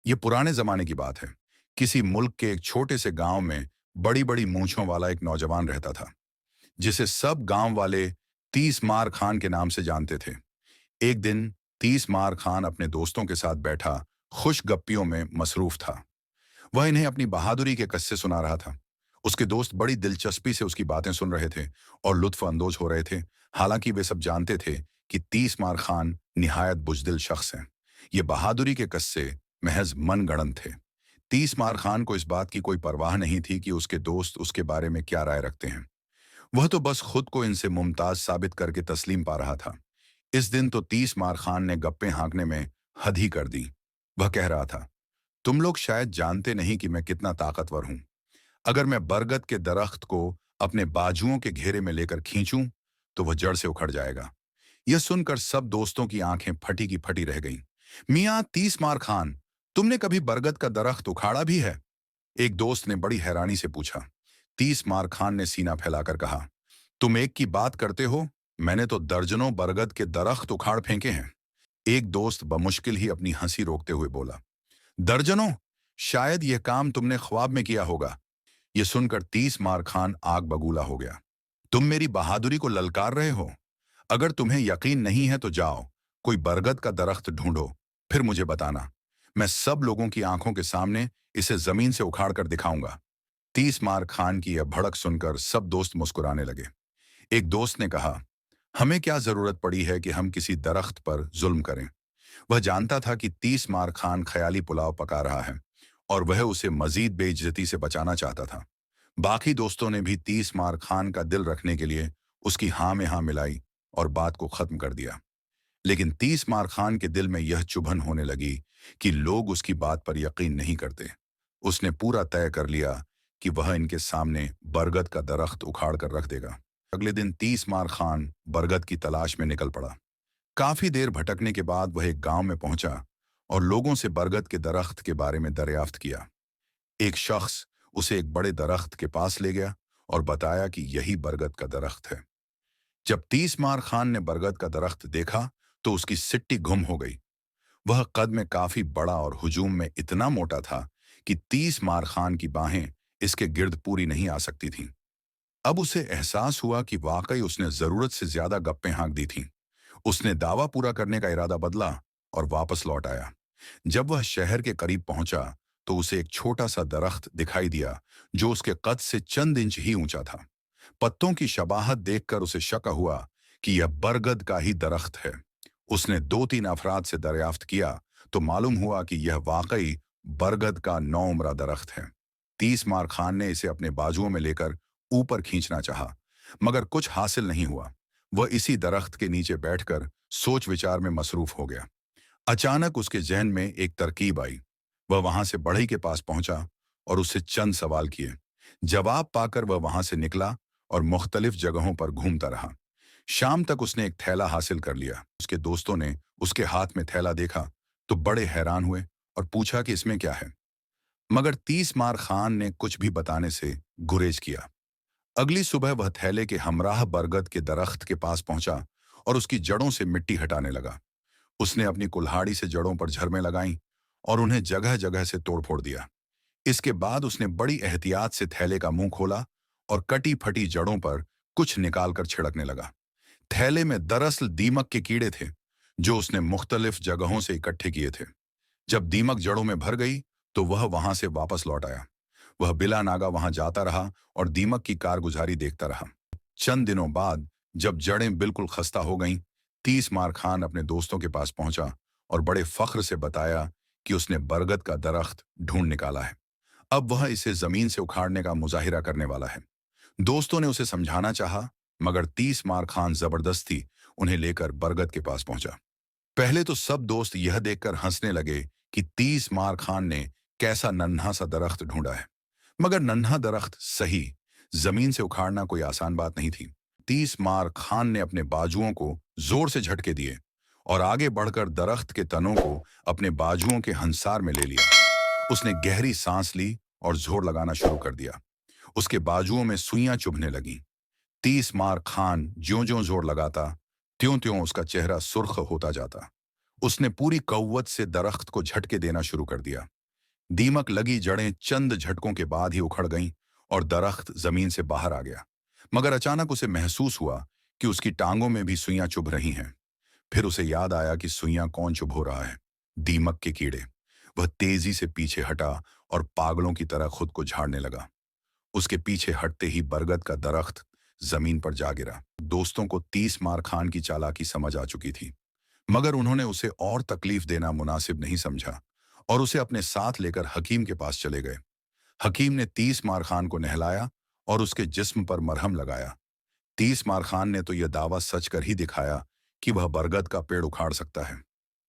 ये पुराने जमाने की बात है। किसी मुल्क के एक छोटे से गांव में बड़ी बड़ी मूंछों वाला एक नौजवान रहता था, जिसे सब गांव वाले 30 मार खान के नाम से जानते थे। एक दिन 30 मार खान अपने दोस्तों के साथ बैठा खुश गप्पियों में मसरूफ था। वह इन्हें अपनी बहादुरी के किस्से सुना रहा था। उसके दोस्त बड़ी दिलचस्पी से उसकी बातें सुन रहे थे और लुत्फ अंदोज हो रहे थे। हालांकि वे सब जानते थे कि 30 मार खान निहायत बुजदिल शख्स हैं। ये बहादुरी के किस्से महज मनगढ़ंत थे। 30 मार खान को इस बात की कोई परवाह नहीं थी कि उसके दोस्त उसके बारे में क्या राय रखते हैं। वह तो बस खुद को इनसे मुमताज साबित करके तस्लीम पा रहा था। इस दिन तो 30 मार खान ने गप्पे हाँकने में हद ही कर दी। वह कह रहा था, तुम लोग शायद जानते नहीं कि मैं कितना ताकतवर हूं। अगर मैं बरगद के दरख्त को अपने बाजुओं के घेरे में लेकर खींचूं, तो वह जड़ से उखड़ जाएगा। यह सुनकर सब दोस्तों की आंखें फटी की फटी रह गईं। मियां 30 मार खान, तुमने कभी बरगद का दरख्त उखाड़ा भी है? एक दोस्त ने बड़ी हैरानी से पूछा। 30 मार खान ने सीना फैलाकर कहा, तुम एक की बात करते हो, मैंने तो दर्जनों बरगद के दरख्त उखाड़ फेंके हैं। एक दोस्त बमुश्किल ही अपनी हंसी रोकते हुए बोला, दर्जनों? शायद यह काम तुमने ख्वाब में किया होगा। यह सुनकर 30 मार खान आग बबूला हो गया। तुम मेरी बहादुरी को ललकार रहे हो? अगर तुम्हें यकीन नहीं है तो जाओ, कोई बरगद का दरख्त ढूंढो, फिर मुझे बताना। मैं सब लोगों की आंखों के सामने इसे जमीन से उखाड़ कर दिखाऊंगा। 30 मार खान की यह भड़क सुनकर सब दोस्त मुस्कुराने लगे। एक दोस्त ने कहा, हमें क्या जरूरत पड़ी है कि हम किसी दरख्त पर जुल्म करें। वह जानता था कि 30 मार खान ख्याली पुलाव पका रहा है और वह उसे मजीद बेइज्जती से बचाना चाहता था। बाकी दोस्तों ने भी 30 मार खान का दिल रखने के लिए उसकी हाँ में हाँ मिलाई और बात को खत्म कर दिया। लेकिन 30 मार खान के दिल में यह चुभन होने लगी कि लोग उसकी बात पर यकीन नहीं करते। उसने पूरा तय कर लिया कि वह इनके सामने बरगद का दरख्त उखाड़ कर रख देगा। अगले दिन 30 मार खान बरगद की तलाश में निकल पड़ा। काफी देर भटकने के बाद वह एक गांव में पहुंचा और लोगों से बरगद के दरख्त के बारे में दरियाफ्त किया। एक शख्स उसे एक बड़े दरख्त के पास ले गया और बताया कि यही बरगद का दरख्त है। जब 30 मार खान ने बरगद का दरख्त देखा तो उसकी सिट्टी गुम हो गई। वह कद में काफी बड़ा और हुजूम में इतना मोटा था कि 30 मार खान की बाहें इसके गिर्द पूरी नहीं आ सकती थीं। अब उसे एहसास हुआ कि वाकई उसने जरूरत से ज्यादा गप्पे हाँक दी थीं। उसने दावा पूरा करने का इरादा बदला और वापस लौट आया। जब वह शहर के करीब पहुंचा तो उसे एक छोटा सा दरख्त दिखाई दिया जो उसके कद से चंद इंच ही ऊंचा था। पत्तों की शबाहत देखकर उसे शक हुआ कि यह बरगद का ही दरख्त है। उसने 2-3 अफराद से दरियाफ्त किया तो मालूम हुआ कि यह वाकई बरगद का नौउम्रा दरख्त है। 30 मार खान ने इसे अपने बाजुओं में लेकर ऊपर खींचना चाहा, मगर कुछ हासिल नहीं हुआ। वह इसी दरख्त के नीचे बैठकर सोच विचार में मसरूफ हो गया। अचानक उसके जहन में एक तरकीब आई। वह वहां से बढ़ई के पास पहुंचा और उससे चंद सवाल किए। जवाब पाकर वह वहां से निकला और मुख्तलिफ जगहों पर घूमता रहा। शाम तक उसने एक थैला हासिल कर लिया। उसके दोस्तों ने उसके हाथ में थैला देखा तो बड़े हैरान हुए और पूछा कि इसमें क्या है, मगर 30 मार खान ने कुछ भी बताने से गुरेज किया। अगली सुबह वह थैले के हमराह बरगद के दरख्त के पास पहुंचा और उसकी जड़ों से मिट्टी हटाने लगा। उसने अपनी कुल्हाड़ी से जड़ों पर झरमें लगाईं और उन्हें जगह जगह से तोड़ फोड़ दिया। इसके बाद उसने बड़ी एहतियात से थैले का मुंह खोला और कटी फटी जड़ों पर कुछ निकालकर छिड़कने लगा। थैले में दरअसल दीमक के कीड़े थे जो उसने मुख्तलिफ जगहों से इकट्ठे किए थे। जब दीमक जड़ों में भर गई तो वह वहां से वापस लौट आया। वह बिला नागा वहां जाता रहा और दीमक की कारगुजारी देखता रहा। चंद दिनों बाद जब जड़ें बिल्कुल खस्ता हो गईं, 30 मार खान अपने दोस्तों के पास पहुंचा और बड़े फख्र से बताया कि उसने बरगद का दरख्त ढूंढ निकाला है। अब वह इसे जमीन से उखाड़ने का मुजाहिरा करने वाला है। दोस्तों ने उसे समझाना चाहा, मगर 30 मार खान जबरदस्ती उन्हें लेकर बरगद के पास पहुंचा। पहले तो सब दोस्त यह देखकर हंसने लगे कि 30 मार खान ने कैसा नन्हा सा दरख्त ढूंढा है। मगर नन्हा दरख्त सही, जमीन से उखाड़ना कोई आसान बात नहीं थी। 30 मार खान ने अपने बाजुओं को जोर से झटके दिए और आगे बढ़कर दरख्त के तनों को अपने बाजुओं के हंसार में ले लिया। उसने गहरी सांस ली और जोर लगाना शुरू कर दिया। उसके बाजुओं में सुइयां चुभने लगीं। 30 मार खान ज्यों ज्यों जोर लगाता, त्यों त्यों उसका चेहरा सुर्ख होता जाता। उसने पूरी कौवत से दरख्त को झटके देना शुरू कर दिया। दीमक लगी जड़ें चंद झटकों के बाद ही उखड़ गईं और दरख्त जमीन से बाहर आ गया। मगर अचानक उसे महसूस हुआ कि उसकी टांगों में भी सुइयां चुभ रही हैं। फिर उसे याद आया कि सुइयां कौन चुभ रहा है। दीमक के कीड़े। वह तेजी से पीछे हटा और पागलों की तरह खुद को झाड़ने लगा। उसके पीछे हटते ही बरगद का दरख्त जमीन पर जा गिरा। दोस्तों को 30 मार खान की चालाकी समझ आ चुकी थी, मगर उन्होंने उसे और तकलीफ देना मुनासिब नहीं समझा और उसे अपने साथ लेकर हकीम के पास चले गए। हकीम ने 30 मार खान को नहलाया और उसके जिस्म पर मरहम लगाया। 30 मार खान ने तो यह दावा सच कर ही दिखाया कि वह बरगद का पेड़ उखाड़ सकता है।